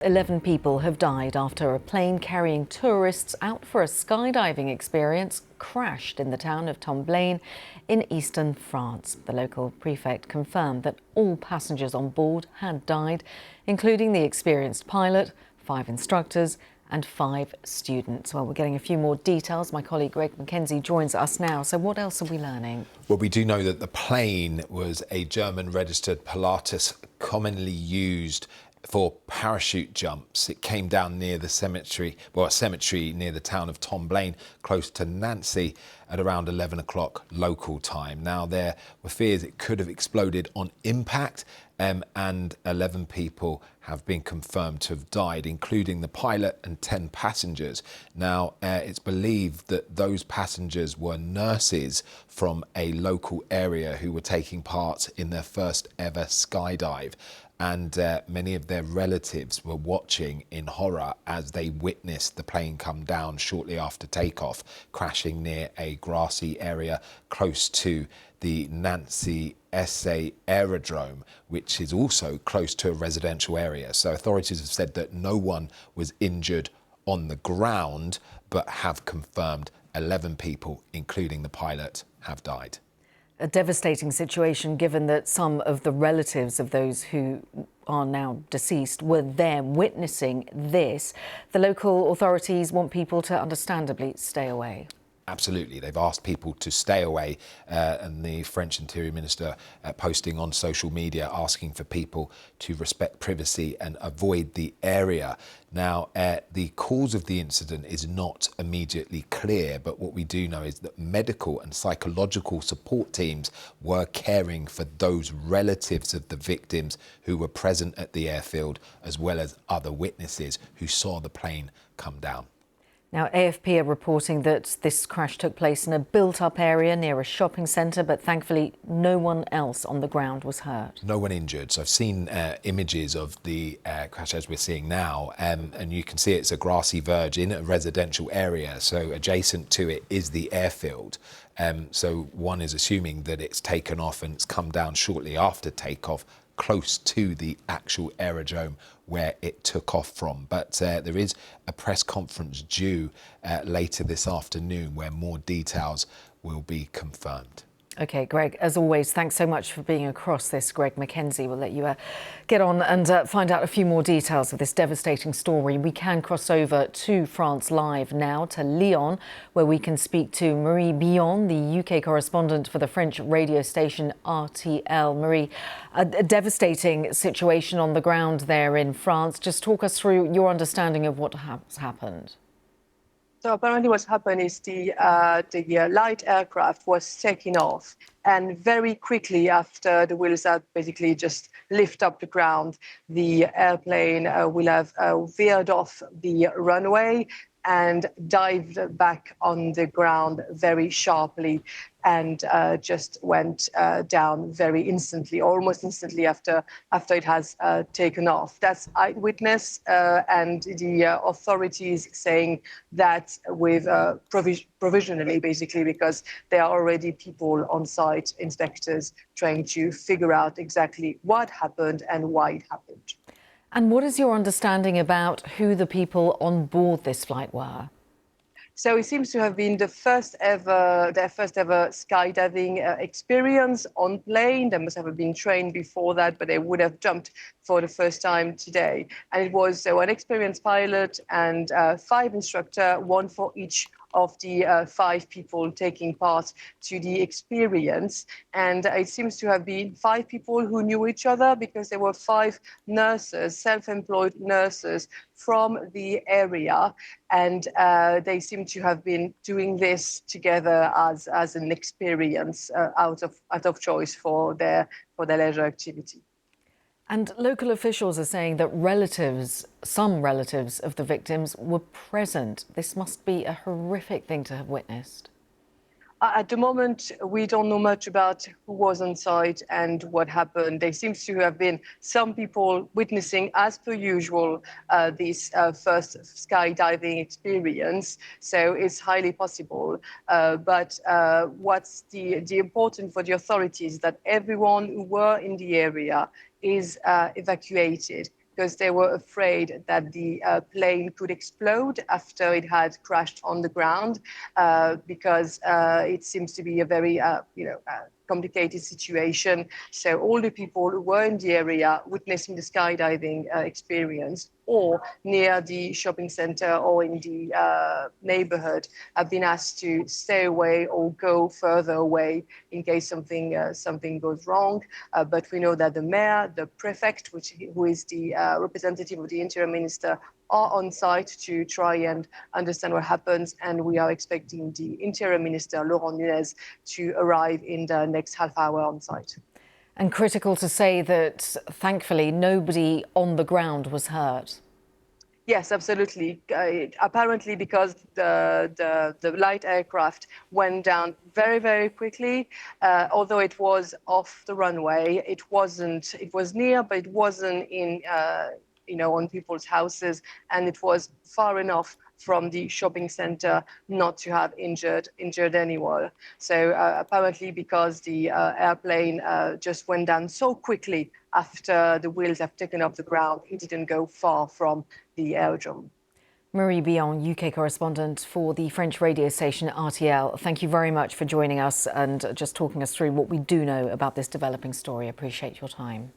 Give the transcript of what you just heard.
11 people have died after a plane carrying tourists out for a skydiving experience crashed in the town of Tomblaine in eastern France. The local prefect confirmed that all passengers on board had died, including the experienced pilot, 5 instructors and 5 students. Well, we're getting a few more details. My colleague Greg Mackenzie joins us now. So what else are we learning? Well, we do know that the plane was a German-registered Pilatus commonly used for parachute jumps. It came down near the cemetery, a cemetery near the town of Tomblaine, close to Nancy, at around 11 o'clock local time. Now, there were fears it could have exploded on impact, and 11 people have been confirmed to have died, including the pilot and 10 passengers. Now, it's believed that those passengers were nurses from a local area who were taking part in their first ever skydive. And many of their relatives were watching in horror as they witnessed the plane come down shortly after takeoff, crashing near a grassy area close to the Nancy-Essey aerodrome, which is also close to a residential area. So authorities have said that no one was injured on the ground, but have confirmed 11 people, including the pilot, have died. A devastating situation, given that some of the relatives of those who are now deceased were there witnessing this. The local authorities want people to understandably stay away. Absolutely. They've asked people to stay away, and the French Interior Minister posting on social media asking for people to respect privacy and avoid the area. Now, the cause of the incident is not immediately clear, but what we do know is that medical and psychological support teams were caring for those relatives of the victims who were present at the airfield, as well as other witnesses who saw the plane come down. Now, AFP are reporting that this crash took place in a built-up area near a shopping centre, but thankfully no one else on the ground was hurt. No one injured. So I've seen images of the crash as we're seeing now, and you can see it's a grassy verge in a residential area. So adjacent to it is the airfield. So one is assuming that it's taken off and it's come down shortly after takeoff, close to the actual aerodrome where it took off from. But there is a press conference due later this afternoon where more details will be confirmed. OK, Greg, as always, thanks so much for being across this. Greg Mackenzie will let you get on and find out a few more details of this devastating story. We can cross over to France Live now, to Lyon, where we can speak to Marie Billon, the UK correspondent for the French radio station RTL. Marie, a devastating situation on the ground there in France. Just talk us through your understanding of what has happened. So apparently what's happened is the light aircraft was taking off, and very quickly after the wheels had basically just lift up the ground, the airplane will have veered off the runway and dived back on the ground very sharply, and just went down very instantly, almost instantly after it has taken off. That's eyewitness and the authorities saying that with provisionally, basically, because there are already people on site, inspectors, trying to figure out exactly what happened and why it happened. And what is your understanding about who the people on board this flight were? So it seems to have been their first ever skydiving experience on plane. They must have been trained before that, but they would have jumped for the first time today. And it was an experienced pilot and 5 instructors, 1 for each of the 5 people taking part to the experience. And it seems to have been 5 people who knew each other, because there were 5 nurses, self-employed nurses from the area. And they seem to have been doing this together as an experience out of choice for their leisure activity. And local officials are saying that some relatives of the victims were present. This must be a horrific thing to have witnessed. At the moment, we don't know much about who was on site and what happened. There seems to have been some people witnessing, as per usual, this first skydiving experience. So it's highly possible. But what's the important for the authorities is that everyone who were in the area is evacuated, because they were afraid that the plane could explode after it had crashed on the ground, because it seems to be a very, complicated situation. So all the people who were in the area witnessing the skydiving experience, or near the shopping center or in the neighborhood, have been asked to stay away or go further away in case something goes wrong. But we know that the mayor, the prefect, who is the representative of the interior minister, are on site to try and understand what happens, and we are expecting the interior minister, Laurent Nunez, to arrive in the next half hour on site. And critical to say that, thankfully, nobody on the ground was hurt. Yes, absolutely. Apparently, because the light aircraft went down very, very quickly, although it was off the runway, it wasn't. It was near, but it wasn't in. On people's houses, and it was far enough from the shopping center not to have injured anyone. So apparently, because the airplane just went down so quickly after the wheels have taken off the ground, it didn't go far from the aerodrome. Marie Bion, UK correspondent for the French radio station RTL. Thank you very much for joining us and just talking us through what we do know about this developing story. Appreciate your time.